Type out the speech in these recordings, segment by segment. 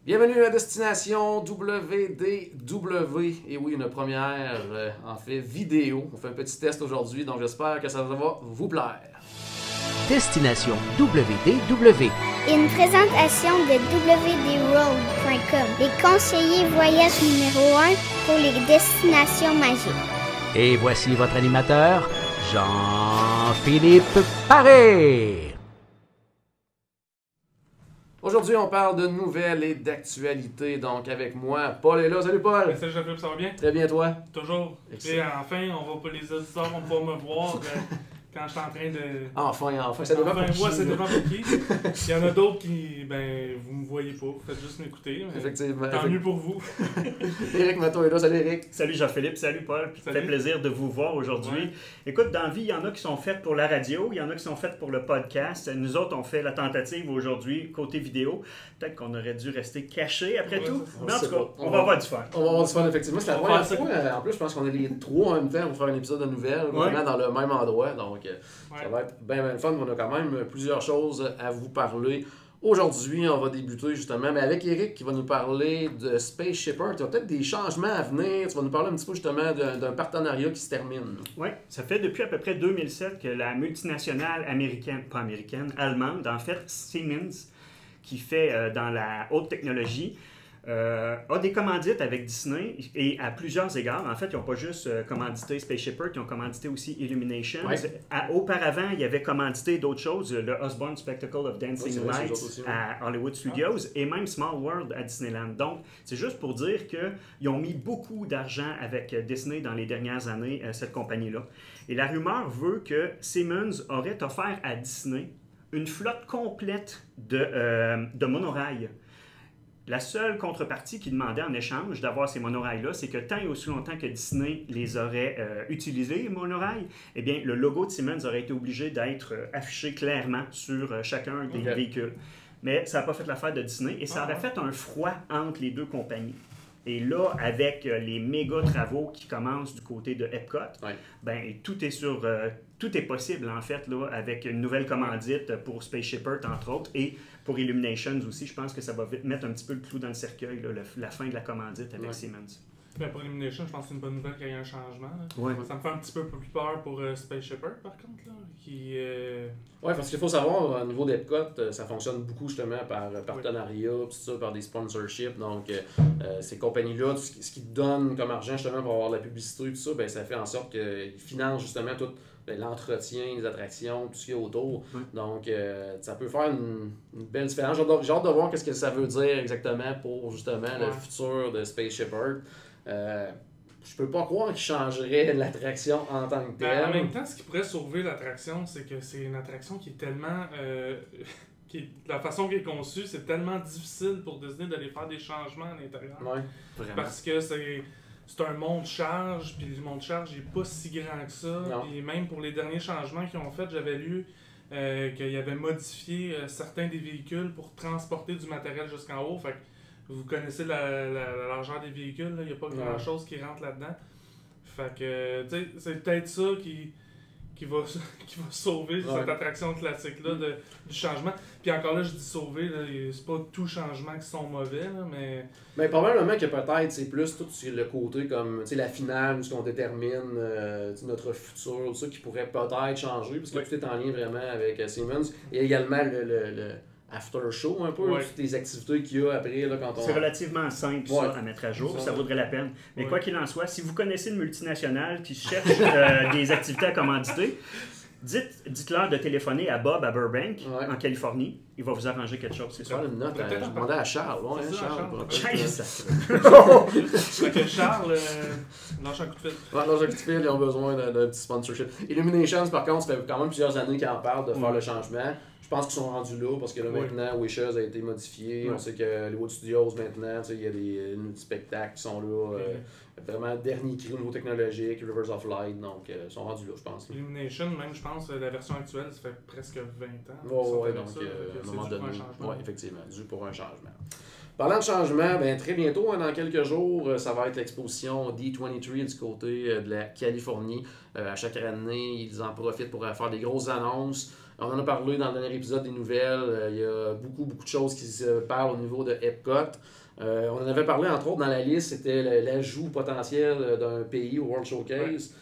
Bienvenue à Destination WDW. Et oui, une première, en fait, vidéo. On fait un petit test aujourd'hui, donc j'espère que ça va vous plaire. Destination WDW. Une présentation de wdroad.com, les conseillers voyage numéro 1 pour les destinations magiques. Et voici votre animateur, Jean-Philippe Paré. Aujourd'hui, on parle de nouvelles et d'actualités. Donc, avec moi, Paul est là. Salut, Paul! Salut Jean-Philippe, ça va bien? Très bien, toi? Toujours. Excellent. Et enfin, les auditeurs vont pouvoir me voir quand je suis en train de... Enfin, ça dépend pour qui. Ça dépend pour qui. Il y en a d'autres qui, vous me voyez pas, vous faites juste m'écouter. Effectivement. Tant mieux pour vous. Éric Matteau est là. Salut, Éric. Salut Jean-Philippe, salut Paul. Ça Salut. fait plaisir de vous voir aujourd'hui. Ouais. Écoute, dans la vie, il y en a qui sont faites pour la radio, il y en a qui sont faites pour le podcast. Nous autres, on fait la tentative aujourd'hui côté vidéo. Peut-être qu'on aurait dû rester cachés après Ouais, tout. c'est ça. Mais en tout cas, On on va- va avoir du fun. On va avoir du fun, effectivement. C'est la On va première faire ça. fois. En plus, je pense qu'on est les trois en même temps pour faire un épisode de nouvelles, vraiment dans le même endroit. Donc, ça va être bien le fun. On a quand même plusieurs choses à vous parler. Aujourd'hui, on va débuter justement avec Éric qui va nous parler de Space Shipper. Tu as peut-être des changements à venir. Tu vas nous parler un petit peu justement d'un partenariat qui se termine. Oui, ça fait depuis à peu près 2007 que la multinationale allemande, en fait, Siemens, qui fait dans la haute technologie, a des commandites avec Disney et à plusieurs égards. En fait, ils n'ont pas juste commandité Space Shipper, ils ont commandité aussi Illuminations. Ouais. Auparavant, ils avaient commandité d'autres choses, le Osborne Spectacle of Dancing c'est vrai, c'est eux Lights autres aussi, ouais. à Hollywood Studios et même Small World à Disneyland. Donc, c'est juste pour dire qu'ils ont mis beaucoup d'argent avec Disney dans les dernières années, cette compagnie-là. Et la rumeur veut que Siemens aurait offert à Disney une flotte complète de monorails. La seule contrepartie qu'ils demandaient en échange d'avoir ces monorails-là, c'est que tant et aussi longtemps que Disney les aurait utilisés, les monorails, eh bien, le logo de Siemens aurait été obligé d'être affiché clairement sur chacun des véhicules. Mais ça n'a pas fait l'affaire de Disney et ça aurait fait un froid entre les deux compagnies. Et là, avec les méga travaux qui commencent du côté de Epcot, ben, tout est possible en fait là, avec une nouvelle commandite pour Space Shipper entre autres et pour Illuminations aussi. Je pense que ça va mettre un petit peu le clou dans le cercueil, là, la fin de la commandite avec Siemens. Pour Illumination, je pense que c'est une bonne nouvelle qu'il y ait un changement. Là. Ouais. Ça me fait un petit peu plus peur pour Space Shipper, par contre. Là, qui, Oui, parce qu'il faut savoir, au niveau d'Epcot, ça fonctionne beaucoup justement par partenariat, tout ça, par des sponsorships. Donc, ces compagnies-là, ce qu'ils donnent comme argent justement pour avoir de la publicité, tout ça, ben, ça fait en sorte qu'ils financent justement tout l'entretien, les attractions, tout ce qu'il y a autour. Donc, ça peut faire une belle différence. J'ai hâte de voir ce que ça veut dire exactement pour justement le futur de Space Shipper. Je peux pas croire qu'il changerait l'attraction en tant que telle. En même temps, ce qui pourrait sauver l'attraction, c'est que c'est une attraction qui est tellement... la façon qu'elle est conçue, c'est tellement difficile pour Disney d'aller faire des changements à l'intérieur. Ouais. Vraiment. Parce que c'est un monte-charge, puis le monte-charge n'est pas si grand que ça. Puis même pour les derniers changements qu'ils ont fait, j'avais lu qu'ils avaient modifié certains des véhicules pour transporter du matériel jusqu'en haut. Fait que vous connaissez la largeur des véhicules, il n'y a pas grand-chose qui rentre là-dedans. Fait que, tu sais, c'est peut-être ça qui va sauver cette attraction classique-là du changement. Puis encore là, je dis sauver, c'est pas tout changement qui sont mauvais, là, mais... Mais probablement que peut-être c'est plus tout le côté comme la finale où on détermine notre futur, tout ça qui pourrait peut-être changer, parce que tout est en lien vraiment avec Siemens. Et également le after show un peu, toutes les activités qu'il y a après là, quand on... C'est relativement simple ça, à mettre à jour, ça vaudrait la peine. Mais quoi qu'il en soit, si vous connaissez une multinationale qui cherche des activités à commanditer, dites-leur de téléphoner à Bob à Burbank, en Californie. Il va vous arranger quelque chose, c'est Ça sûr. une note, je demandais à Charles. Ouais, C'est ça, Charles. Fait que Charles, lâche un coup de fil. Ouais, lâche un coup de fil, ils ont besoin d'un petit sponsorship. Illuminations, par contre, ça fait quand même plusieurs années qu'ils en parlent de faire le changement. Je pense qu'ils sont rendus là parce que là maintenant Wishes a été modifié. On sait que Hollywood Studios maintenant, il y a des spectacles qui sont là. Vraiment dernier cri au niveau technologique, Rivers of Light, donc ils sont rendus là, je pense. Illumination, même je pense, la version actuelle, ça fait presque 20 ans. Ouais, donc à un moment donné, effectivement, dû pour un changement. Parlant de changement, ben, très bientôt, dans quelques jours, ça va être l'exposition D23 du côté de la Californie. À chaque année, ils en profitent pour faire des grosses annonces. On en a parlé dans le dernier épisode des nouvelles. Il y a beaucoup de choses qui se parlent au niveau de Epcot. On en avait parlé, entre autres, dans la liste, c'était l'ajout potentiel d'un pays au World Showcase.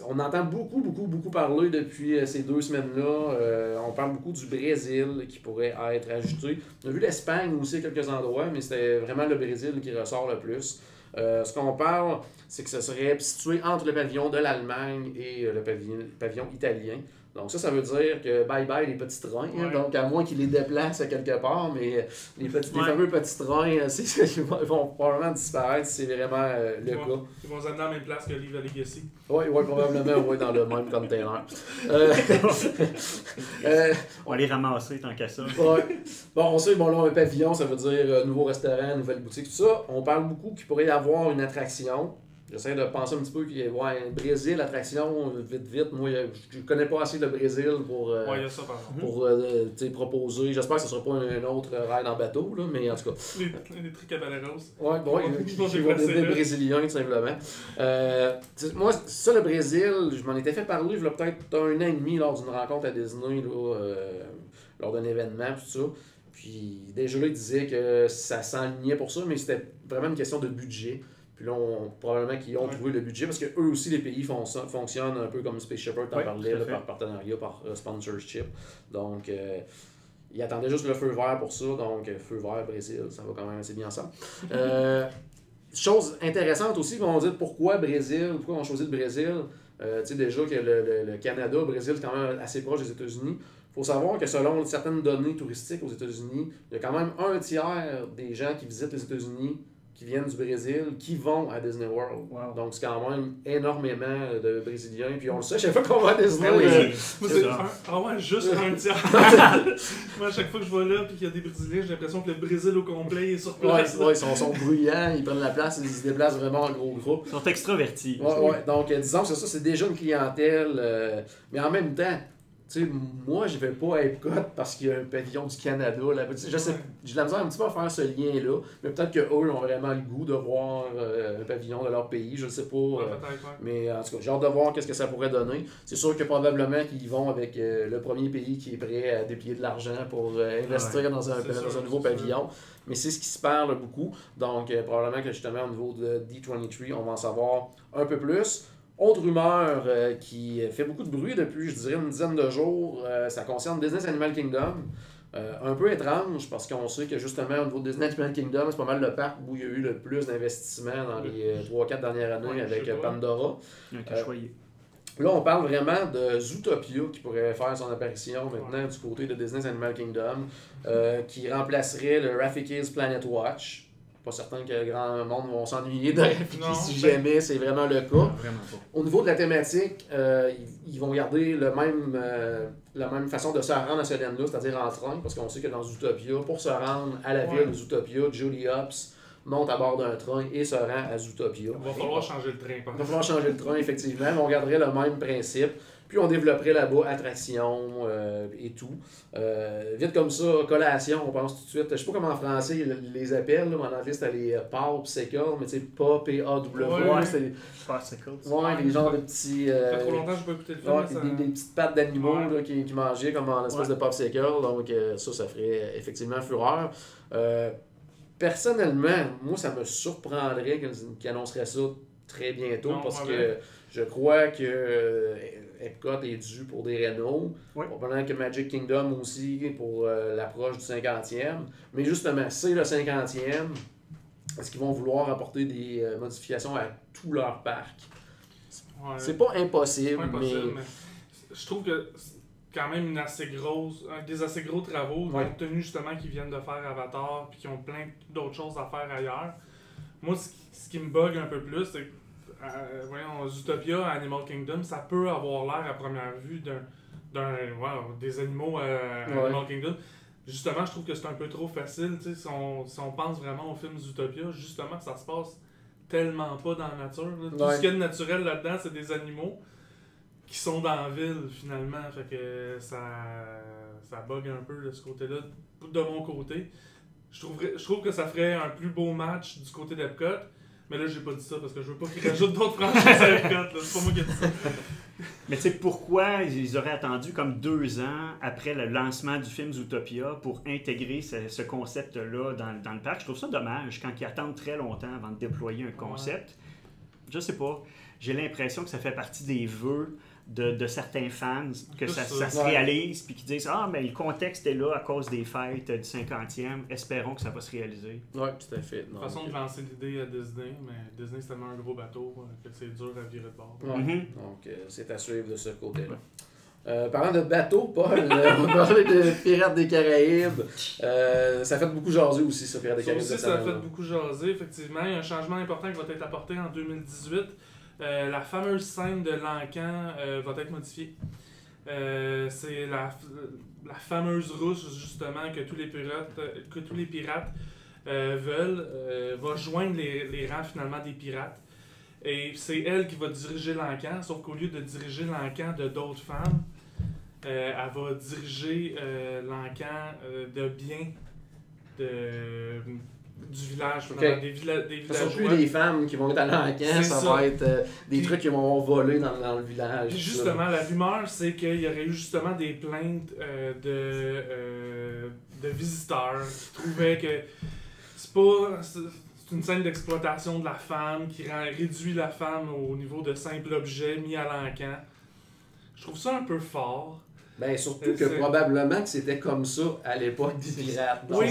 On entend beaucoup parler depuis ces 2 semaines-là. On parle beaucoup du Brésil qui pourrait être ajouté. On a vu l'Espagne aussi à quelques endroits, mais c'était vraiment le Brésil qui ressort le plus. Ce qu'on parle, c'est que ce serait situé entre le pavillon de l'Allemagne et le pavillon italien. Donc ça veut dire que bye-bye les petits trains. Ouais. Donc à moins qu'ils les déplacent à quelque part, mais les fameux petits trains, ils vont probablement disparaître si c'est vraiment le cas. Ils vont se amener à la même place que Viva Legacy. Oui, probablement dans le même container. On va les ramasser tant qu'à ça. Bon, on sait, là, un pavillon, ça veut dire nouveau restaurant, nouvelle boutique, tout ça. On parle beaucoup qu'il pourrait y avoir une attraction. J'essaie de penser un petit peu qu'il y a un Brésil, attraction, vite. Moi, je ne connais pas assez le Brésil pour proposer. J'espère que ce ne sera pas un autre ride en bateau, là, mais en tout cas. Les trucs caballeros. Oui, des Brésiliens, tout simplement. Moi, ça, le Brésil, je m'en étais fait parler il y a peut-être 1 an et demi lors d'une rencontre à Disney, là, lors d'un événement, tout ça. Puis déjà là, il disait que ça s'enlignait pour ça, mais c'était vraiment une question de budget. Puis là, probablement qu'ils ont trouvé le budget parce que eux aussi, les pays fonctionnent un peu comme Space Shepherd, t'en parlais, là, par partenariat, par sponsorship. Donc, ils attendaient juste le feu vert pour ça. Donc, feu vert, Brésil, ça va quand même assez bien ensemble. Chose intéressante aussi, on va dire pourquoi Brésil, pourquoi on choisit le Brésil. Tu sais déjà que le Canada, le Brésil, c'est quand même assez proche des États-Unis. Il faut savoir que selon certaines données touristiques aux États-Unis, il y a quand même 1/3 des gens qui visitent les États-Unis qui viennent du Brésil, qui vont à Disney World. Wow. Donc, c'est quand même énormément de Brésiliens. Puis on le sait, chaque fois qu'on va à Disney World. Juste 1/3. Moi, à chaque fois que je vais là et qu'il y a des Brésiliens, j'ai l'impression que le Brésil au complet est sur place. Ils sont bruyants, ils prennent la place, ils se déplacent vraiment en gros groupe. Ils sont extravertis. Donc, disons que ça, c'est déjà une clientèle. Mais en même temps, tu sais, moi, je vais pas à Epcot parce qu'il y a un pavillon du Canada là. J'ai de la misère un petit peu à faire ce lien-là, mais peut-être qu'eux ont vraiment le goût de voir un pavillon de leur pays, je ne sais pas. Mais en tout cas, j'ai hâte de voir qu'est-ce que ça pourrait donner. C'est sûr que probablement qu'ils vont avec le premier pays qui est prêt à déplier de l'argent pour investir dans un nouveau pavillon. Mais c'est ce qui se parle beaucoup. Donc, probablement que justement, au niveau de D23, on va en savoir un peu plus. Autre rumeur qui fait beaucoup de bruit depuis, je dirais, une dizaine de jours, ça concerne Disney's Animal Kingdom. Un peu étrange parce qu'on sait que justement au niveau de Disney's Animal Kingdom, c'est pas mal le parc où il y a eu le plus d'investissement dans les 3-4 dernières années avec Pandora. Là, on parle vraiment de Zootopia qui pourrait faire son apparition maintenant du côté de Disney's Animal Kingdom, qui remplacerait le Rafiki's Planet Watch. Pas certain que le grand monde vont s'ennuyer de Rafiki si jamais c'est vraiment le cas. Au niveau de la thématique, ils vont garder la même façon de se rendre à ce land-là, c'est-à-dire en train, parce qu'on sait que dans Zootopia, pour se rendre à la ville de Zootopia, Julie Hopps monte à bord d'un train et se rend à Zootopia. Il va falloir changer le train. Il va falloir changer le train, effectivement, mais on garderait le même principe. Puis on développerait là-bas attractions et tout. Vite comme ça, collation, on pense tout de suite. Je sais pas comment en français ils les appellent, mais en anglais c'était les popsicles, mais tu sais, pas P-A-W. C'est popsicles. Ouais, des genres de petits. Ça fait trop longtemps que je n'ai pas écouté le film. Des petites pattes d'animaux qui mangeaient comme en espèce de popsicle. Donc ça ferait effectivement fureur. Personnellement, moi ça me surprendrait qu'ils annonceraient ça très bientôt parce que je crois que Epcot est dû pour des rénaux. Pendant que Magic Kingdom aussi pour l'approche du 50e. Mais justement, c'est le 50e. Est-ce qu'ils vont vouloir apporter des modifications à tout leur parc? C'est pas impossible, mais je trouve que c'est quand même des assez gros travaux, compte tenu justement qu'ils viennent de faire Avatar et qu'ils ont plein d'autres choses à faire ailleurs. Moi, ce qui me bug un peu plus, c'est que Zootopia, Animal Kingdom, ça peut avoir l'air à première vue des animaux à Animal Kingdom. Justement, je trouve que c'est un peu trop facile. Si on pense vraiment au film Zootopia, justement, ça se passe tellement pas dans la nature. Tout ce qu'il y a de naturel là-dedans, c'est des animaux qui sont dans la ville, finalement. Fait que ça bug un peu de ce côté-là, de mon côté. Je trouve que ça ferait un plus beau match du côté d'Epcot. Mais là, j'ai pas dit ça parce que je veux pas qu'ils rajoutent d'autres franchises à Epcot. C'est pas moi qui ai dit ça. Mais tu sais, pourquoi ils auraient attendu comme 2 ans après le lancement du film Zootopia pour intégrer ce concept-là dans le parc? Je trouve ça dommage quand ils attendent très longtemps avant de déployer un concept. Je sais pas. J'ai l'impression que ça fait partie des vœux de certains fans, que ça se réalise, puis qui disent « Ah, mais le contexte est là à cause des fêtes du 50e, espérons que ça va se réaliser. » Oui, tout à fait. De toute façon, de lancer l'idée à Disney, mais Disney, c'est tellement un gros bateau que c'est dur à virer de bord. Donc, c'est à suivre de ce côté-là. Parlant de bateau, Paul, on va parler de Pirates des Caraïbes. Ça fait beaucoup jaser aussi, ça, Pirates des Caraïbes. Ça a fait beaucoup jaser, effectivement. Il y a un changement important qui va être apporté en 2018. La fameuse scène de l'encan va être modifiée. C'est la fameuse rousse, justement, que tous les pirates veulent, va joindre les rangs, finalement, des pirates. Et c'est elle qui va diriger l'encan, sauf qu'au lieu de diriger l'encan de d'autres femmes, elle va diriger l'encan de bien du village, des villageois. Ce ne sont plus des femmes qui vont être à l'encan, ça va être des trucs qui vont voler dans le village. Justement, la rumeur, c'est qu'il y aurait eu justement des plaintes de visiteurs qui trouvaient que c'est une scène d'exploitation de la femme qui réduit la femme au niveau de simple objet mis à l'encan. Je trouve ça un peu fort. Ben, surtout que probablement que c'était comme ça à l'époque des pirates. Oui,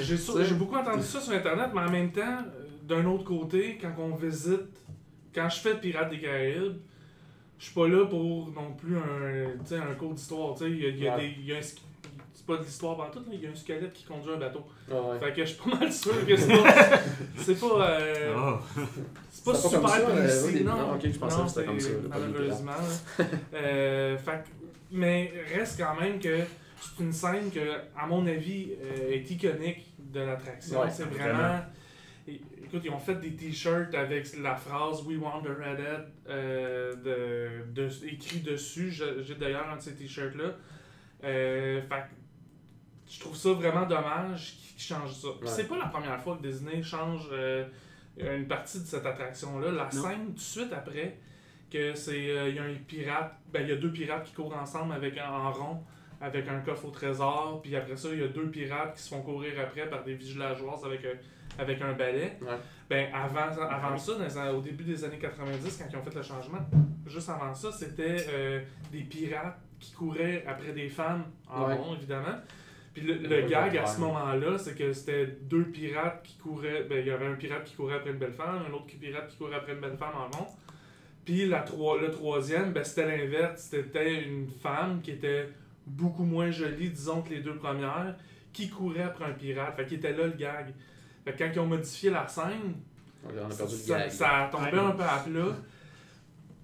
j'ai beaucoup entendu ça sur Internet, mais en même temps, d'un autre côté, quand je fais Pirates des Caraïbes, je suis pas là pour non plus un cours d'histoire. C'est pas de l'histoire pendant tout, il y a un squelette qui conduit un bateau. Fait que je suis pas mal sûr que c'est pas super précis. Non, je pensais que c'était comme ça. Malheureusement. Mais reste quand même que c'est une scène que, à mon avis, est iconique de l'attraction. C'est vraiment... Écoute, ils ont fait des t-shirts avec la phrase « We want the redhead » écrit dessus. J'ai d'ailleurs un de ces t-shirts-là. Je trouve ça vraiment dommage qu'ils changent ça. C'est pas la première fois que Disney change une partie de cette attraction-là. La scène, tout de suite après... que il y a un pirate, il y a 2 pirates qui courent ensemble en rond avec un coffre au trésor, puis après ça il y a 2 pirates qui se font courir après par des villageoises avec un balai. Avant ça, au début des années 90, quand ils ont fait le changement, juste avant ça, c'était des pirates qui couraient après des femmes en rond, évidemment. Puis le gag à ce moment-là, c'est que c'était 2 pirates qui couraient, il y avait un pirate qui courait après une belle femme, un autre pirate qui courait après une belle femme en rond. Puis le troisième, c'était l'inverse. C'était une femme qui était beaucoup moins jolie, disons, que les 2 premières, qui courait après un pirate. Fait qu'il était là le gag. Fait que quand ils ont modifié la scène, ça a tombé un peu à plat.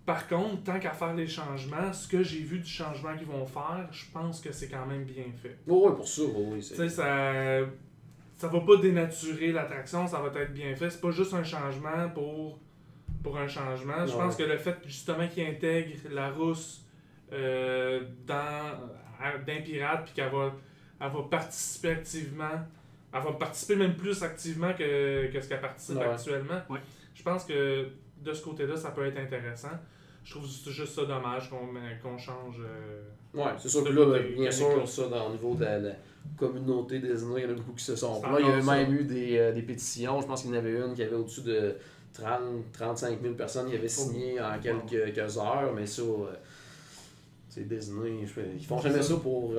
Par contre, tant qu'à faire les changements, ce que j'ai vu du changement qu'ils vont faire, je pense que c'est quand même bien fait. Oui, pour ça, oui. Ça va pas dénaturer l'attraction, ça va être bien fait. C'est pas juste un changement pour un changement. Je pense que le fait justement qu'ils intègrent la rousse d'un pirate puis qu'elle va participer activement, elle va participer même plus activement que ce qu'elle participe actuellement. Je pense que de ce côté-là, ça peut être intéressant. Je trouve juste ça dommage qu'on change. C'est sûr que là, bien sûr, ça, au niveau de la communauté Disney, il y en a beaucoup qui se sont plaints. Il y a même eu des pétitions. Je pense qu'il y en avait une qui avait au-dessus de 30-35 000 personnes qui avaient signé en quelques heures, mais ça, c'est Disney. Ils font jamais ça pour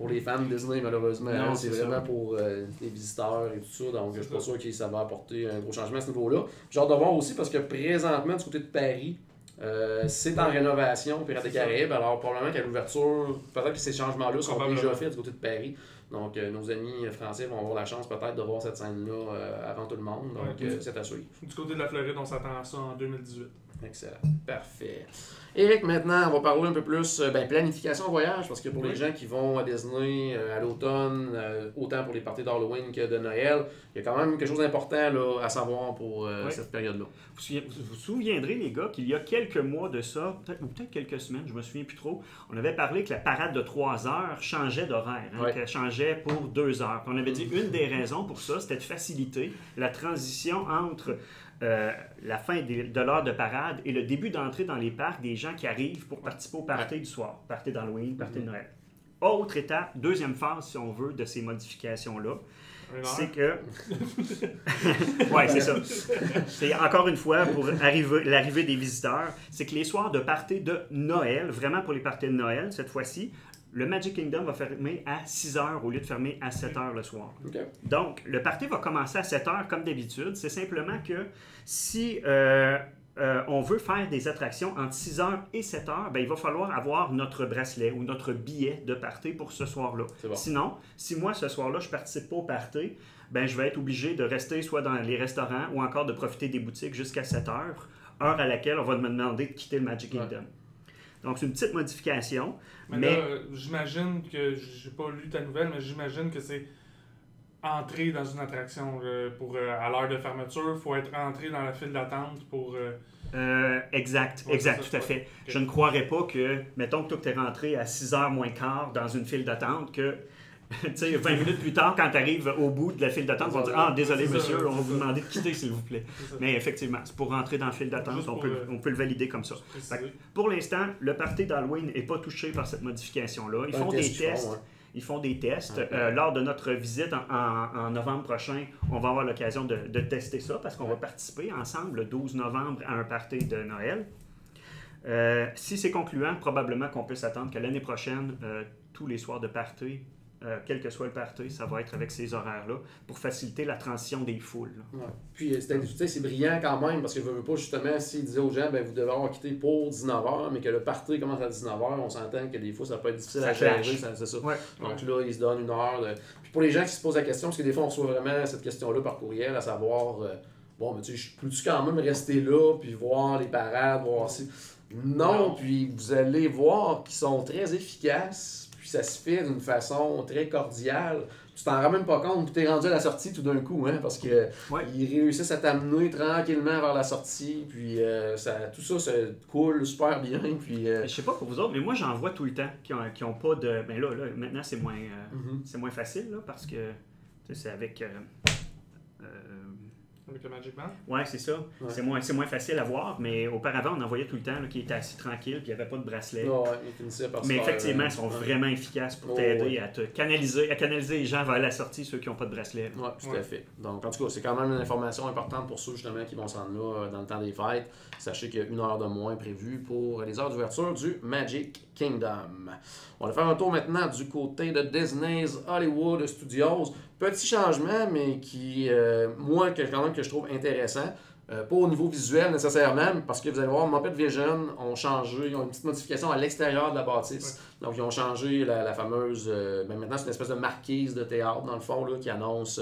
les fans de Disney, malheureusement. Non, c'est vraiment pour les visiteurs et tout ça, donc je suis pas sûr que ça va apporter un gros changement à ce niveau-là. J'ai hâte de voir aussi, parce que présentement, du côté de Paris, c'est en rénovation, Pirates des Caraïbes, alors probablement qu'à l'ouverture, peut-être que ces changements-là sont déjà faits du côté de Paris. Donc, nos amis français vont avoir la chance peut-être de voir cette scène-là avant tout le monde. Donc, c'est à suivre. Du côté de la Floride, on s'attend à ça en 2018. Excellent. Parfait. Éric, maintenant, on va parler un peu plus planification voyage, parce que pour les gens qui vont à Disney à l'automne, autant pour les parties d'Halloween que de Noël, il y a quand même quelque chose d'important là, à savoir pour cette période-là. Vous vous souviendrez, les gars, qu'il y a quelques mois de ça, peut-être quelques semaines, je me souviens plus trop, on avait parlé que la parade de 3 heures changeait d'horaire, qu'elle changeait pour 2 heures. Puis on avait dit une des raisons pour ça, c'était de faciliter la transition entre la fin de l'heure de parade et le début d'entrée dans les parcs des gens qui arrivent pour participer au party du soir, party d'Halloween, party de Noël. Autre étape, deuxième phase, si on veut, de ces modifications-là, c'est que... oui, c'est ça. C'est encore une fois, pour l'arrivée des visiteurs, c'est que les soirs de party de Noël, vraiment pour les parties de Noël, cette fois-ci, le Magic Kingdom va fermer à 6 h au lieu de fermer à 7 h le soir. Okay. Donc, le party va commencer à 7 h comme d'habitude. C'est simplement que si on veut faire des attractions entre 6 h et 7 h, ben, il va falloir avoir notre bracelet ou notre billet de party pour ce soir-là. Bon. Sinon, si moi, ce soir-là, je ne participe pas au party, ben, je vais être obligé de rester soit dans les restaurants ou encore de profiter des boutiques jusqu'à 7 h, heure à laquelle on va me demander de quitter le Magic Kingdom. Ouais. Donc, c'est une petite modification. Mais là, j'imagine que, j'ai pas lu ta nouvelle, mais j'imagine que c'est entrer dans une attraction à l'heure de fermeture. Il faut être entré dans la file d'attente pour... Exact, tout à fait. Okay. Je ne croirais pas que, mettons que toi tu es rentré à 6 h moins quart dans une file d'attente, que tu sais, 20 minutes plus tard, quand tu arrives au bout de la file d'attente, on va dire « Ah, désolé monsieur, on va vous demander de quitter s'il vous plaît. » Mais effectivement, c'est pour rentrer dans la file d'attente, on peut le valider comme ça. Pour l'instant, le party d'Halloween n'est pas touché par cette modification-là. Ils font des tests. Ils font des tests. Lors de notre visite en novembre prochain, on va avoir l'occasion de tester ça parce qu'on va participer ensemble le 12 novembre à un party de Noël. Si c'est concluant, probablement qu'on peut s'attendre que l'année prochaine, tous les soirs de party, quel que soit le party, ça va être avec ces horaires-là pour faciliter la transition des foules. Ouais. Puis c'est brillant quand même parce que je veux pas justement s'ils disaient aux gens ben, vous devez avoir quitté pour 19h, mais que le party commence à 19h, on s'entend que des fois ça peut être difficile à gérer, c'est ça. Ouais. Donc là, ils se donnent une heure. Puis pour les gens qui se posent la question, parce que des fois on reçoit vraiment cette question-là par courriel, à savoir bon, mais tu sais, peux-tu quand même rester là puis voir les parades, voir si. Non, puis vous allez voir qu'ils sont très efficaces. Puis ça se fait d'une façon très cordiale. Tu t'en rends même pas compte, puis t'es rendu à la sortie tout d'un coup, hein, parce que ils réussissent à t'amener tranquillement vers la sortie, puis tout ça se coule super bien. Puis, je sais pas pour vous autres, mais moi j'en vois tout le temps qui ont pas de... Ben là maintenant c'est moins, c'est moins facile, là, parce que c'est avec... Avec le Magic Band? Oui, c'est ça. Ouais. C'est moins facile à voir, mais auparavant, on en voyait tout le temps qui était assis tranquille, puis il n'y avait pas de bracelet. Mais effectivement, ils sont vraiment efficaces pour t'aider à te canaliser les gens vers la sortie, ceux qui n'ont pas de bracelet. Oui, tout à fait. Donc, en tout cas, c'est quand même une information importante pour ceux justement qui vont s'en là dans le temps des fêtes. Sachez qu'il y a une heure de moins prévue pour les heures d'ouverture du Magic Kingdom. On va faire un tour maintenant du côté de Disney's Hollywood Studios. Petit changement, mais qui, moi, quand même, que je trouve intéressant. Pas au niveau visuel nécessairement, parce que vous allez voir, Muppet Vision ont changé, ils ont une petite modification à l'extérieur de la bâtisse. Ouais. Donc, ils ont changé la fameuse... maintenant, c'est une espèce de marquise de théâtre, dans le fond, là, qui annonce,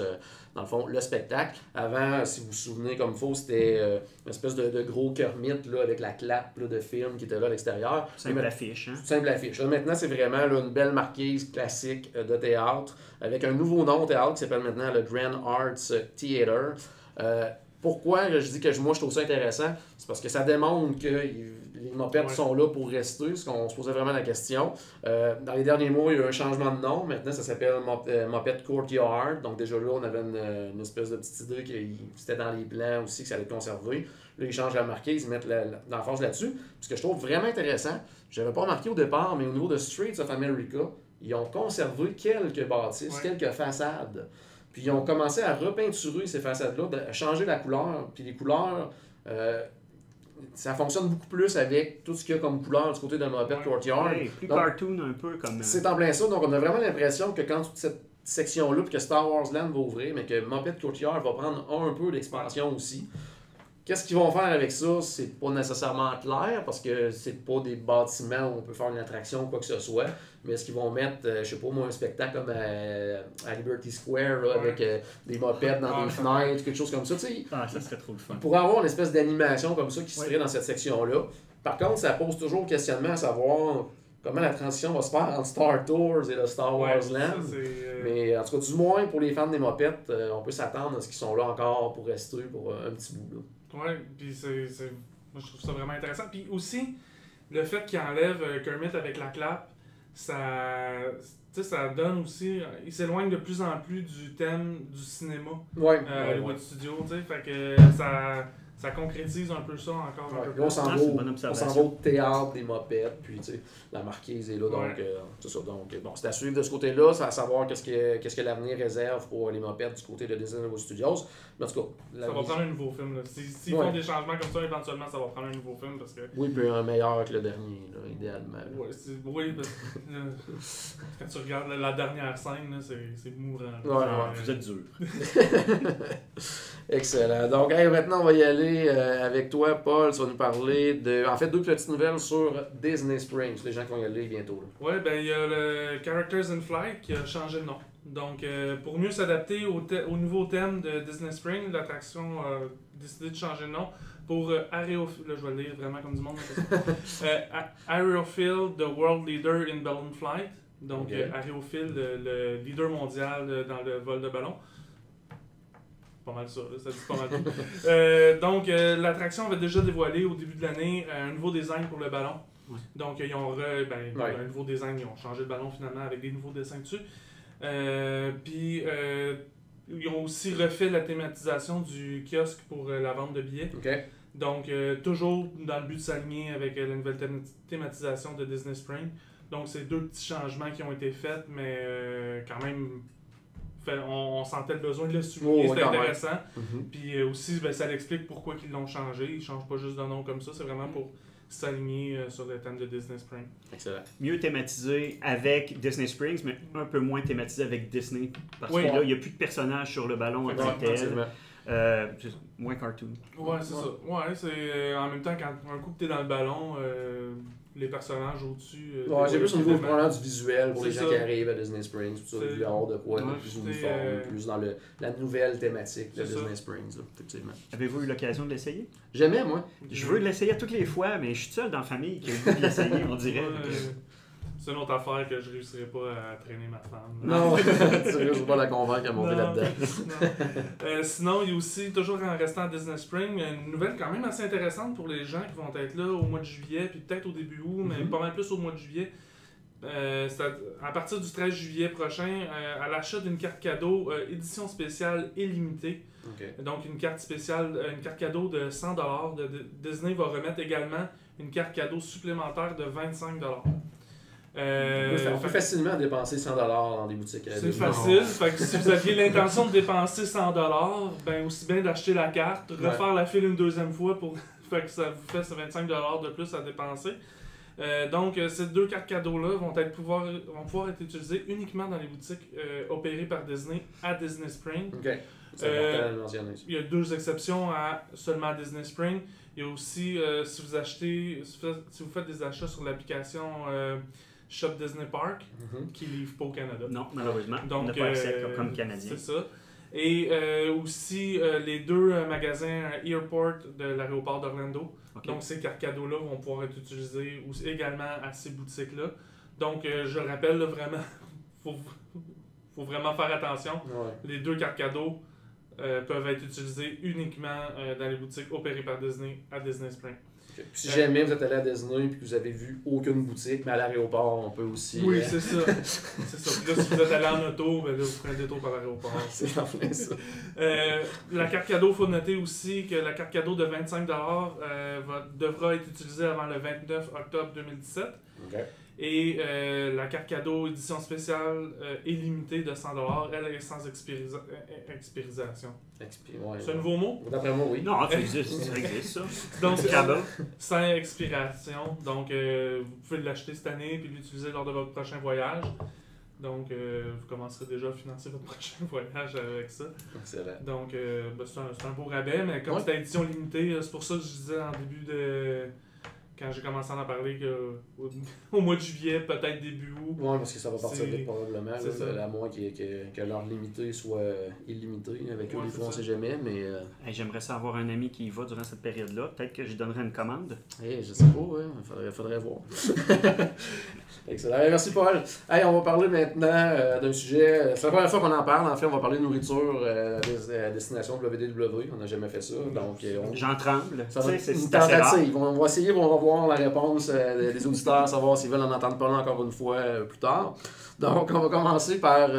dans le fond, le spectacle. Avant, si vous vous souvenez comme il faut, c'était une espèce de gros Kermit là, avec la clap là, de film qui était là à l'extérieur. Simple affiche. Hein? Simple affiche. Là, maintenant, c'est vraiment là, une belle marquise classique de théâtre, avec un nouveau nom de théâtre qui s'appelle maintenant le Grand Arts Theatre. Pourquoi je dis que moi je trouve ça intéressant? C'est parce que ça démontre que les mopettes sont là pour rester, parce qu'on se posait vraiment la question. Dans les derniers mois, il y a eu un changement de nom. Maintenant, ça s'appelle Muppet Courtyard. Donc déjà là, on avait une espèce de petite idée que c'était dans les plans aussi, que ça allait être conservé. Là, ils changent la marquise, ils mettent l'emphase là-dessus. Ce que je trouve vraiment intéressant, je n'avais pas remarqué au départ, mais au niveau de Streets of America, ils ont conservé quelques bâtisses, quelques façades. Puis ils ont commencé à repeinturer ces façades-là, à changer la couleur. Puis les couleurs, ça fonctionne beaucoup plus avec tout ce qu'il y a comme couleur du côté de Muppet Courtyard. Ouais, plus donc, cartoon un peu comme... C'est en plein ça. Donc on a vraiment l'impression que quand toute cette section-là, puis que Star Wars Land va ouvrir, mais que Muppet Courtyard va prendre un peu d'expansion aussi. Qu'est-ce qu'ils vont faire avec ça? C'est pas nécessairement clair parce que c'est pas des bâtiments où on peut faire une attraction ou quoi que ce soit. Mais est-ce qu'ils vont mettre, je sais pas moi, un spectacle comme à Liberty Square là, avec des mopettes dans des fenêtres, quelque chose comme ça? Ça serait trop le fun. Pour avoir une espèce d'animation comme ça qui serait dans cette section-là. Par contre, ça pose toujours le questionnement à savoir comment la transition va se faire entre Star Tours et le Star Wars Land. Mais en tout cas, du moins pour les fans des mopettes, on peut s'attendre à ce qu'ils sont là encore pour rester pour un petit bout. Là. Oui, puis moi je trouve ça vraiment intéressant. Puis aussi, le fait qu'il enlève Kermit avec la clap, ça ça donne aussi... il s'éloigne de plus en plus du thème du cinéma. Ouais. Hollywood Studio, tu sais. Fait que ça concrétise un peu ça encore. Ouais. Un peu Là, on s'en c'est une va bonne au observation. théâtre des mopettes, puis tu sais, la marquise est là, donc Ouais. c'est ça. Donc, bon, c'est à suivre de ce côté-là, c'est à savoir qu'est-ce que l'avenir réserve pour les mopettes du côté de Disney Studios. Mais en tout cas, Ça va prendre un nouveau film. S'ils Ouais. font des changements comme ça, éventuellement, ça va prendre un nouveau film parce que... oui, puis un meilleur que le dernier, là, idéalement. Là. Ouais, oui, parce que quand tu regardes la dernière scène, là, c'est mourant. Ouais, Vous êtes dur. Excellent. Donc, hey, maintenant, on va y aller avec toi, Paul. Tu vas nous parler de. En fait, 2 petites nouvelles sur Disney Springs. Les gens qui vont y aller bientôt. Là. Ouais, ben il y a le Characters in Flight qui a changé de nom. Donc, pour mieux s'adapter au nouveau thème de Disney Springs, l'attraction a décidé de changer de nom pour Aerofield. Là, je vais le lire vraiment comme du monde. Aerofield, the World Leader in Balloon Flight. Donc, Okay. Aerofield, le leader mondial dans le vol de ballon. Pas mal ça, là, ça dit pas mal tout. Donc, l'attraction avait déjà dévoilé au début de l'année un nouveau design pour le ballon. Ouais. Donc, ils ont un nouveau design, ils ont changé le ballon finalement avec des nouveaux dessins dessus. Puis, ils ont aussi refait la thématisation du kiosque pour la vente de billets. OK. Donc, toujours dans le but de s'aligner avec la nouvelle thématisation de Disney Springs. Donc, c'est 2 petits changements qui ont été faits, mais quand même, on sentait le besoin de le souligner, c'était intéressant. Puis aussi, ça l'explique pourquoi ils l'ont changé. Ils ne changent pas juste de nom comme ça, c'est vraiment pour s'aligner sur le thème de Disney Springs. Excellent. Mieux thématisé avec Disney Springs, mais un peu moins thématisé avec Disney. Parce Oui. que là, il n'y a plus de personnages sur le ballon en tant que tel. C'est moins cartoon. Ouais, c'est ça. Ouais, c'est en même temps, quand un coup que tu es dans le ballon, les personnages au-dessus. Ouais, j'ai plus au niveau vraiment vraiment du visuel pour les C'est gens ça. qui arrivent à Disney Springs, tout ça, C'est- vu hors de quoi, de Ouais, plus c'est, uniforme, plus dans la nouvelle thématique de C'est ça. Disney Springs, là, effectivement. Avez-vous eu l'occasion de l'essayer? J'aimais, moi. Je veux l'essayer à toutes les fois, mais je suis seul dans la famille qui a le goût de l'essayer, on dirait. C'est une autre affaire que je réussirais pas à traîner ma femme. Non, sérieux, je veux pas la convaincre à monter Non. là-dedans. Non. Sinon, il y a aussi, toujours en restant à Disney Springs, une nouvelle quand même assez intéressante pour les gens qui vont être là au mois de juillet, puis peut-être au début août, mais pas mal plus au mois de juillet. C'est à partir du 13 juillet prochain, à l'achat d'une carte cadeau édition spéciale illimitée. OK. Donc une carte spéciale, une carte cadeau de 100$. Disney va remettre également une carte cadeau supplémentaire de 25$. On peut facilement dépenser 100$ dans des boutiques. C'est facile. Fait que si vous aviez l'intention de dépenser 100$, ben aussi bien d'acheter la carte, refaire la file une deuxième fois pour fait que ça vous fait ce 25$ de plus à dépenser. Donc, ces 2 cartes cadeaux-là vont pouvoir être utilisées uniquement dans les boutiques opérées par Disney à Disney Springs. OK. C'est important de le mentionner. Il y a 2 exceptions à seulement à Disney Springs. Il y a aussi, si vous faites des achats sur l'application Shop Disney Park, qui ne livre pas au Canada. Non, malheureusement. Donc, on n'a pas accès comme Canadien. C'est ça. Et aussi, les 2 magasins Airport de l'aéroport d'Orlando. Okay. Donc, ces cartes cadeaux-là vont pouvoir être utilisées également à ces boutiques-là. Donc, je le rappelle, là, vraiment, faut vraiment faire attention. Ouais. Les 2 cartes cadeaux peuvent être utilisées uniquement dans les boutiques opérées par Disney à Disney Springs. Okay. Puis si jamais vous êtes allé à Disney et que vous avez vu aucune boutique, mais à l'aéroport, on peut aussi. Oui, c'est ça. C'est ça. Puis là, si vous êtes allé en auto, ben là, vous prenez des tours par l'aéroport. C'est en plein ça. La carte cadeau, il faut noter aussi que la carte cadeau de 25$ devra être utilisée avant le 29 octobre 2017. OK. Et la carte cadeau édition spéciale illimitée de 100$, elle est sans expiration. Ouais, C'est un nouveau mot? D'après moi, oui. Non, ça existe, ça. Donc, Cadeau. sans expiration. Donc, vous pouvez l'acheter cette année et l'utiliser lors de votre prochain voyage. Donc, vous commencerez déjà à financer votre prochain voyage avec ça. Excellent. Donc, c'est un beau rabais, mais comme c'est édition limitée, c'est pour ça que je disais en début de... Quand j'ai commencé à en parler, au mois de juillet, peut-être début août. Oui, parce que ça va partir vite probablement, là, à moins que l'heure limitée soit illimitée. Avec eux, des fois, on ne sait jamais, mais... Hey, j'aimerais ça avoir un ami qui y va durant cette période-là. Peut-être que je donnerais une commande. Hey, je sais pas, ouais. Faudrait voir. Excellent. Merci, Paul. Hey, on va parler maintenant d'un sujet... C'est la première fois qu'on en parle. En fait, on va parler de nourriture à destination WDW. On n'a jamais fait ça. Donc, J'en tremble. Ça va C'est une assez rare. tentative. On va essayer, on va voir voir la réponse des auditeurs, savoir s'ils veulent en entendre parler encore une fois plus tard. Donc, on va commencer par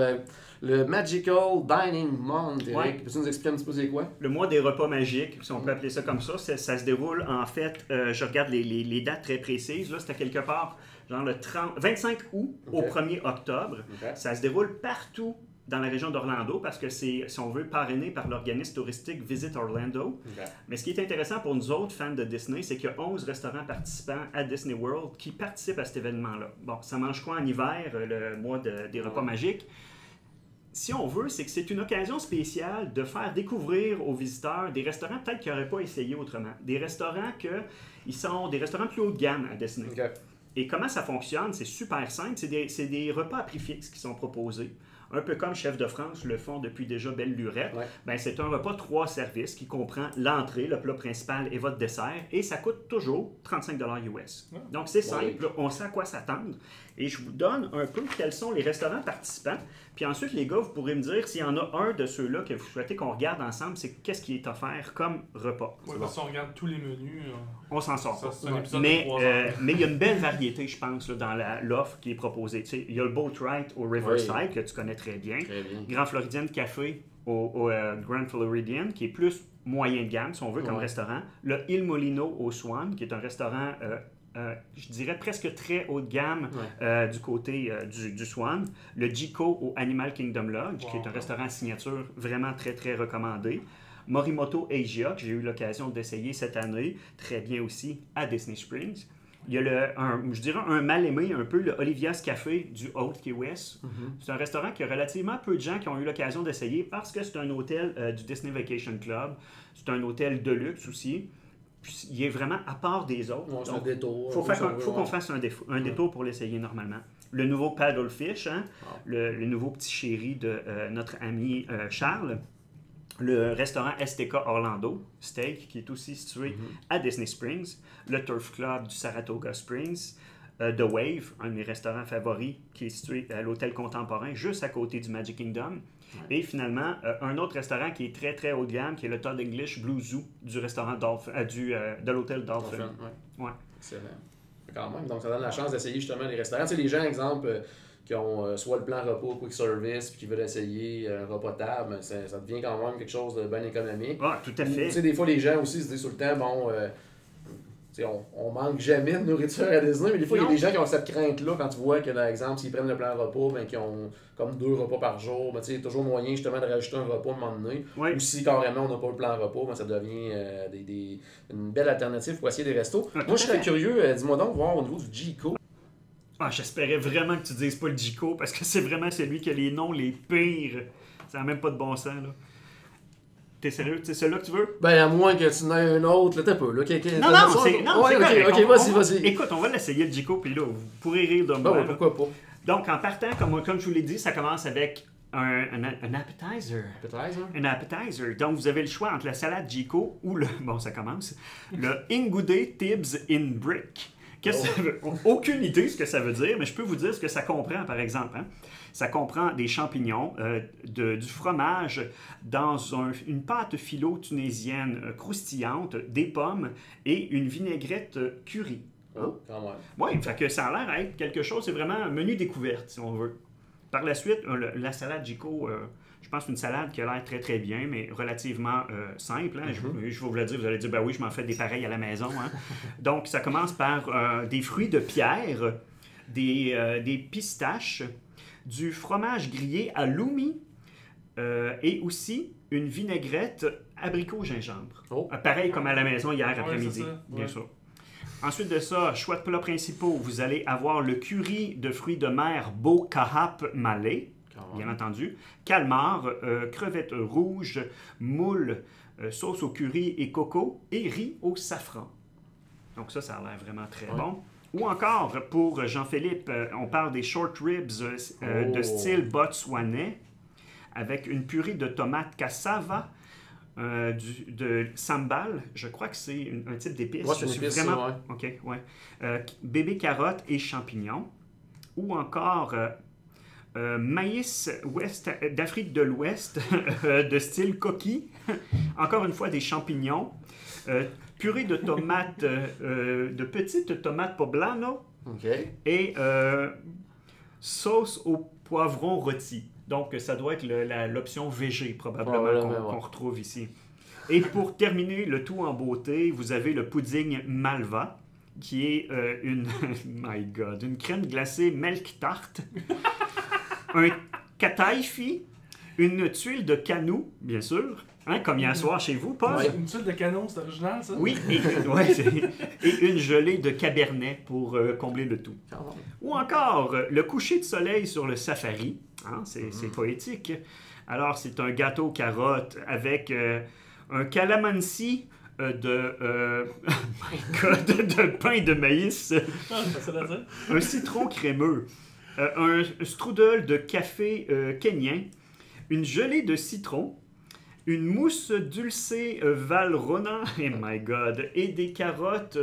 le Magical Dining Month. Eric, peux-tu nous expliquer un petit peu c'est quoi? Le mois des repas magiques, si on peut appeler ça comme ça, ça se déroule en fait, je regarde les dates très précises, là, c'était quelque part genre le 25 août au 1er octobre. Ça se déroule partout dans la région d'Orlando parce que c'est, si on veut, parrainé par l'organisme touristique Visit Orlando. Mais ce qui est intéressant pour nous autres fans de Disney, c'est qu'il y a 11 restaurants participants à Disney World qui participent à cet événement-là. Bon, ça mange quoi en hiver, le mois des repas magiques? Si on veut, c'est que c'est une occasion spéciale de faire découvrir aux visiteurs des restaurants peut-être qu'ils n'auraient pas essayé autrement. Des restaurants ils sont des restaurants plus haut de gamme à Disney. Et comment ça fonctionne? C'est super simple. C'est des repas à prix fixe qui sont proposés. Un peu comme Chef de France le font depuis déjà belle lurette. Ben, c'est un repas 3 services qui comprend l'entrée, le plat principal et votre dessert. Et ça coûte toujours 35 $ US. Donc c'est simple, on sait à quoi s'attendre. Et je vous donne un peu quels sont les restaurants participants. Puis ensuite, les gars, vous pourrez me dire s'il y en a un de ceux-là que vous souhaitez qu'on regarde ensemble, c'est qu'est-ce qui est offert comme repas. Oui, si on regarde tous les menus, on s'en sort pas. C'est un épisode de 3 heures. Mais il y a une belle variété, je pense, là, dans l'offre qui est proposée. Tu sais, il y a le Boat Ride au Riverside, que tu connais très bien. Grand Floridian Café au Grand Floridian, qui est plus moyen de gamme, si on veut, comme restaurant. Le Il Molino au Swan, qui est un restaurant... je dirais presque très haut de gamme du côté du Swan. Le Jiko au Animal Kingdom Lodge, qui est un restaurant à signature vraiment très, très recommandé. Morimoto Asia, que j'ai eu l'occasion d'essayer cette année, très bien aussi à Disney Springs. Il y a je dirais un mal aimé un peu, le Olivia's Café du Haut Key West. C'est un restaurant qui a relativement peu de gens qui ont eu l'occasion d'essayer parce que c'est un hôtel du Disney Vacation Club. C'est un hôtel de luxe aussi. Puis, il est vraiment à part des autres. C'est un détour. Il faut qu'on fasse un détour pour l'essayer normalement. Le nouveau Paddlefish, le nouveau petit chéri de notre ami Charles. Le restaurant STK Orlando Steak, qui est aussi situé à Disney Springs. Le Turf Club du Saratoga Springs. The Wave, un de mes restaurants favoris, qui est situé à l'hôtel Contemporain, juste à côté du Magic Kingdom. Et finalement, un autre restaurant qui est très très haut de gamme, qui est le Todd English Blue Zoo du restaurant de l'hôtel Dolphin. Excellent. Quand même, donc ça donne la chance d'essayer justement les restaurants. Tu sais, les gens, exemple, qui ont soit le plan repas Quick Service, puis qui veulent essayer un repas table, ça devient quand même quelque chose de bien économique. Ah, tout à fait. Tu sais, des fois, les gens aussi se disent tout le temps, bon... on manque jamais de nourriture à Disney, mais des fois, il y a des gens qui ont cette crainte-là quand tu vois que, par exemple, s'ils prennent le plan repas, ben, qu'ils ont comme 2 repas par jour, ben, il y a toujours moyen justement de rajouter un repas à un moment donné. Ou si carrément on n'a pas le plan repas, ben, ça devient une belle alternative pour essayer des restos. Moi, je serais curieux, dis-moi donc, voir au niveau du Jiko. Ah, j'espérais vraiment que tu dises pas le Jiko, parce que c'est vraiment celui qui a les noms les pires. Ça n'a même pas de bon sens, là. T'es sérieux? C'est celui-là que tu veux? Ben, à moins que tu n'aies un autre, là, t'as pas, là. Non, c'est correct. Vas-y. Écoute, on va l'essayer, le Jiko, puis là, vous pourrez rire de moi. Pourquoi pas? Donc, en partant, comme je vous l'ai dit, ça commence avec un appetizer. Un appetizer. Donc, vous avez le choix entre la salade Jiko ou le... Bon, ça commence. Le Ingoudé Tibbs in Brick. Qu'est-ce que ça veut? Aucune idée ce que ça veut dire, mais je peux vous dire ce que ça comprend, par exemple. Ça comprend des champignons, du fromage dans une pâte philo-tunisienne croustillante, des pommes et une vinaigrette curry. Oh, quand même. Oui, fait que ça a l'air être quelque chose, c'est vraiment un menu découverte, si on veut. Par la suite, la salade Jiko, je pense une salade qui a l'air très très bien, mais relativement simple. Je vais vous le dire, vous allez dire, ben oui, je m'en fais des pareils à la maison. Donc, ça commence par des fruits de pierre, des pistaches, du fromage grillé à loumi et aussi une vinaigrette abricot-gingembre. Pareil comme à la maison hier après-midi, bien sûr. Ensuite de ça, choix de plats principaux, vous allez avoir le curry de fruits de mer Beau Kahap Malais, bien entendu, calmar, crevettes rouges, moules, sauce au curry et coco et riz au safran. Donc ça a l'air vraiment très bon. Ou encore, pour Jean-Philippe, on parle des short ribs de style botswanais avec une purée de tomates cassava, de sambal, je crois que c'est un type d'épice. Ouais, c'est une épice, vraiment... bébé carotte et champignons. Ou encore maïs d'Afrique de l'Ouest de style coquille. Encore une fois, des champignons. Purée de tomates, de petites tomates poblano. OK. Et sauce au poivron rôti. Donc, ça doit être l'option végé, probablement, qu'on retrouve ici. Et pour terminer le tout en beauté, vous avez le pudding Malva, qui est une crème glacée milk tart, un kataifi, une tuile de canou, bien sûr, hein, comme hier soir chez vous, Paul. Ouais, une tuile de canon, c'est original, ça? Oui, et une gelée de cabernet pour combler le tout. Ou encore, le coucher de soleil sur le safari, hein, c'est poétique. Alors, c'est un gâteau carotte avec un calamansi de pain de maïs, un citron crémeux, un strudel de café kenyan, une gelée de citron, une mousse dulcée Valrhona, oh my god, et des carottes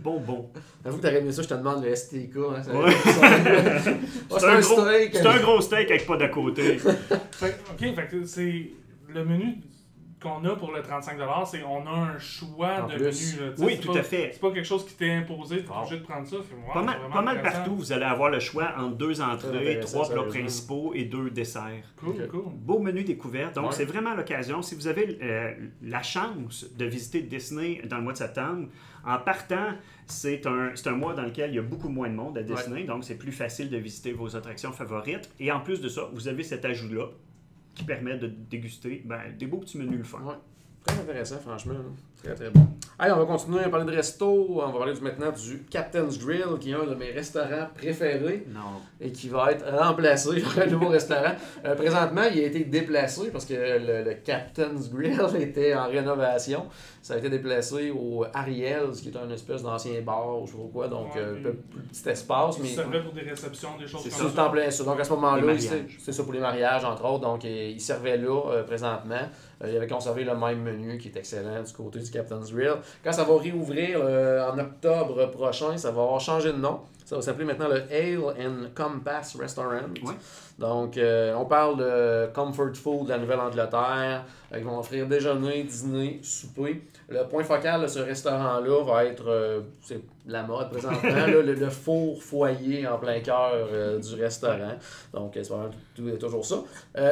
bonbons. Avoue que t'aurais aimé ça, je te demande le STK. Hein, c'est un gros steak avec pas d'à côté. Fait que c'est le menu qu'on a pour le 35$, c'est on a un choix de menu. Oui, tout à fait. C'est pas quelque chose qui t'est imposé, t'es obligé de prendre ça. Pas mal partout, vous allez avoir le choix entre 2 entrées, 3 plats principaux et 2 desserts. Cool. Beau menu découverte. Donc, c'est vraiment l'occasion. Si vous avez la chance de visiter Disney dans le mois de septembre, en partant, c'est un mois dans lequel il y a beaucoup moins de monde à Disney, donc c'est plus facile de visiter vos attractions favorites. Et en plus de ça, vous avez cet ajout-là qui permet de déguster des beaux petits menus le fun. Ouais. Très intéressant, franchement. Très, très bon. Allez, on va continuer à parler de resto. On va parler maintenant du Captain's Grill, qui est un de mes restaurants préférés. Non. Et qui va être remplacé par un nouveau restaurant. Présentement, il a été déplacé parce que le Captain's Grill était en rénovation. Ça a été déplacé au Ariel's, qui est une espèce d'ancien bar ou je sais pas quoi, donc un peu plus petit espace. Mais ça servait pour des réceptions, des choses comme ça. C'est en plein ça. Donc à ce moment-là, c'est ça pour les mariages, entre autres. Donc il servait là présentement. Il avait conservé le même menu qui est excellent du côté du Captain's Grill. Quand ça va réouvrir en octobre prochain, ça va avoir changé de nom. Ça va s'appeler maintenant le Ale and Compass Restaurant. Ouais. Donc, on parle de comfort food de la Nouvelle-Angleterre. Ils vont offrir déjeuner, dîner, souper. Le point focal de ce restaurant-là va être, c'est la mode présentement, là, le four foyer en plein cœur du restaurant. Donc, c'est vraiment toujours ça.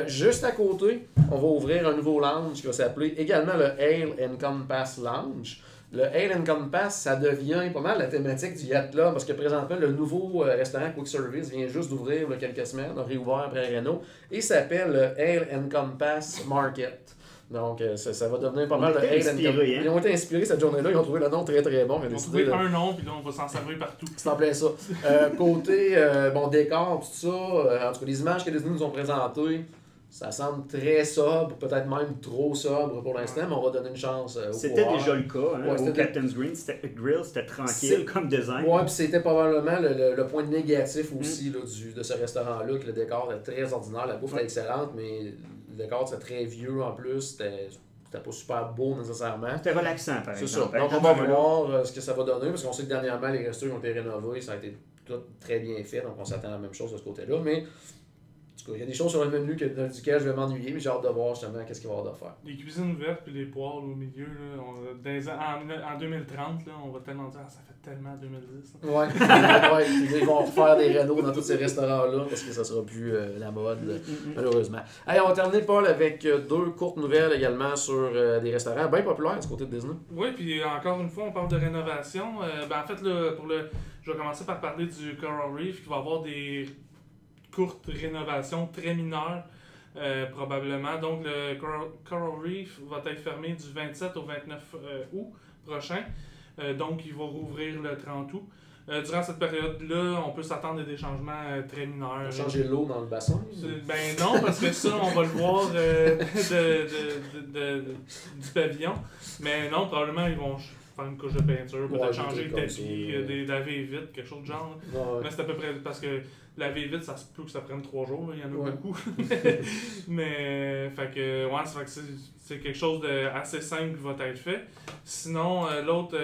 Juste à côté, on va ouvrir un nouveau lounge qui va s'appeler également le Ale and Compass Lounge. Le Ale and Compass, ça devient pas mal la thématique du Yacht Club parce que présentement, le nouveau restaurant Quick Service vient juste d'ouvrir il y a quelques semaines, a réouvert après Renault, et s'appelle le Ale and Compass Market. Donc, ça va devenir pas mal de Ale and Compass. Ils ont été inspirés cette journée-là, ils ont trouvé le nom très très bon. Ils ont trouvé un nom, puis là, on va s'en servir partout. C'est en plein ça. Côté décor, tout ça, en tout cas, les images que Disney nous ont présentées, ça semble très sobre, peut-être même trop sobre pour l'instant, mais on va donner une chance au C'était coureur. déjà le cas, hein, au Captain's Grill, c'était tranquille comme design. Oui, puis c'était probablement le point négatif aussi là, de ce restaurant-là, que le décor était très ordinaire, la bouffe était excellente, mais le décor c'était très vieux en plus, c'était pas super beau nécessairement. C'était relaxant, par exemple. C'est ça. Donc on va voir ce que ça va donner, parce qu'on sait que dernièrement, les restaurants ont été rénovés, ça a été tout très bien fait, donc on s'attend à la même chose de ce côté-là, mais... Il y a des choses sur le menu duquel je vais m'ennuyer, mais j'ai hâte de voir justement qu'est-ce qu'il va y avoir de faire. Les cuisines ouvertes puis les poêles au milieu, là, en 2030, là, on va tellement dire ça fait tellement 2010. Ouais, ils vont refaire des rénaux dans tous ces restaurants-là parce que ça sera plus la mode, malheureusement. Allez, on va terminer, Paul, avec 2 courtes nouvelles également sur des restaurants bien populaires du côté de Disney. Oui, puis encore une fois, on parle de rénovation. En fait, là, je vais commencer par parler du Coral Reef qui va avoir des courte rénovation très mineure probablement. Donc le Coral Reef va être fermé du 27 au 29 août prochain. Donc il va rouvrir le 30 août. Durant cette période-là, on peut s'attendre à des changements très mineurs. Changer l'eau dans le bassin? Ben non, parce que ça, on va le voir du pavillon. Mais non, probablement ils vont faire une couche de peinture, peut-être changer le tapis, laver vite, quelque chose de genre. Ouais. Mais c'est à peu près parce que laver vite, ça se peut que ça prenne 3 jours, là. Il y en a beaucoup. Mais fait que c'est quelque chose d'assez simple qui va être fait. Sinon, l'autre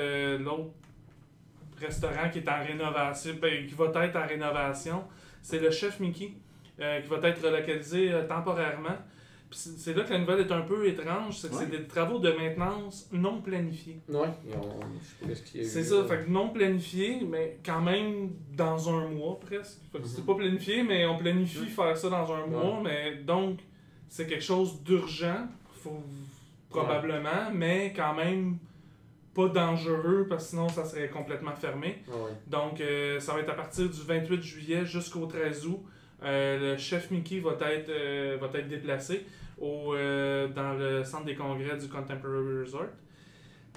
restaurant qui est en rénovation, qui va être en rénovation, c'est le Chef Mickey. qui va être relocalisé temporairement. Puis c'est là que la nouvelle est un peu étrange, c'est que c'est des travaux de maintenance non planifiés. Ouais, je sais pas ce qu'il y a eu. C'est ça, fait que non planifié, mais quand même dans un mois presque. Fait que c'est pas planifié, mais on planifie faire ça dans un mois, mais donc c'est quelque chose d'urgent, probablement, mais quand même pas dangereux parce que sinon ça serait complètement fermé. Donc ça va être à partir du 28 juillet jusqu'au 13 août. Le chef Mickey va être déplacé dans le centre des congrès du Contemporary Resort.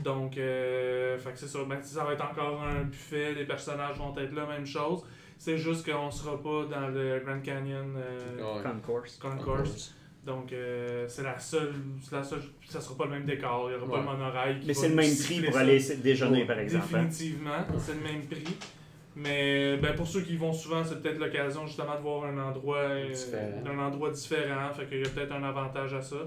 Donc, fait que c'est ça. Ben, ça va être encore un buffet, les personnages vont être là, même chose. C'est juste qu'on ne sera pas dans le Grand Canyon Concourse. Donc, c'est la seule. Ça sera pas le même décor, il n'y aura pas le monorail. Mais c'est le même prix pour aller déjeuner, par exemple. Définitivement, c'est le même prix. Mais pour ceux qui y vont souvent, c'est peut-être l'occasion justement de voir un endroit différent. Fait qu'il y a peut-être un avantage à ça.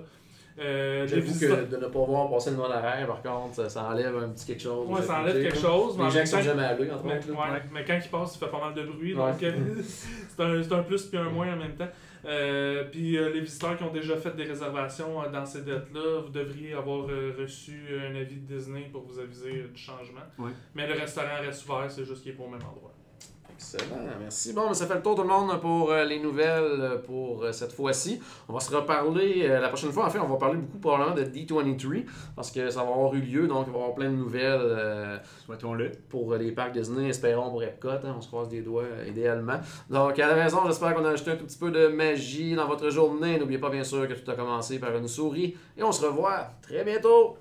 J'avoue que de ne pas voir passer le monorail, par contre, ça enlève un petit quelque chose. Ouais, ça enlève quelque chose. Les gens qui sont jamais allés, entre autres. Mais quand il passe, il fait pas mal de bruit. Donc, c'est un plus puis un moins en même temps. Puis les visiteurs qui ont déjà fait des réservations dans ces dates-là, vous devriez avoir reçu un avis de Disney pour vous aviser du changement. Mais le restaurant reste ouvert, c'est juste qu'il est pas au même endroit. Excellent, merci. Bon, ça fait le tour tout le monde pour les nouvelles pour cette fois-ci. On va se reparler la prochaine fois. En fait, on va parler beaucoup probablement de D23 parce que ça va avoir eu lieu, donc il va y avoir plein de nouvelles pour les parcs Disney, espérons pour Epcot. Hein, on se croise des doigts idéalement. Donc à la maison, j'espère qu'on a ajouté un tout petit peu de magie dans votre journée. N'oubliez pas bien sûr que tout a commencé par une souris et on se revoit très bientôt.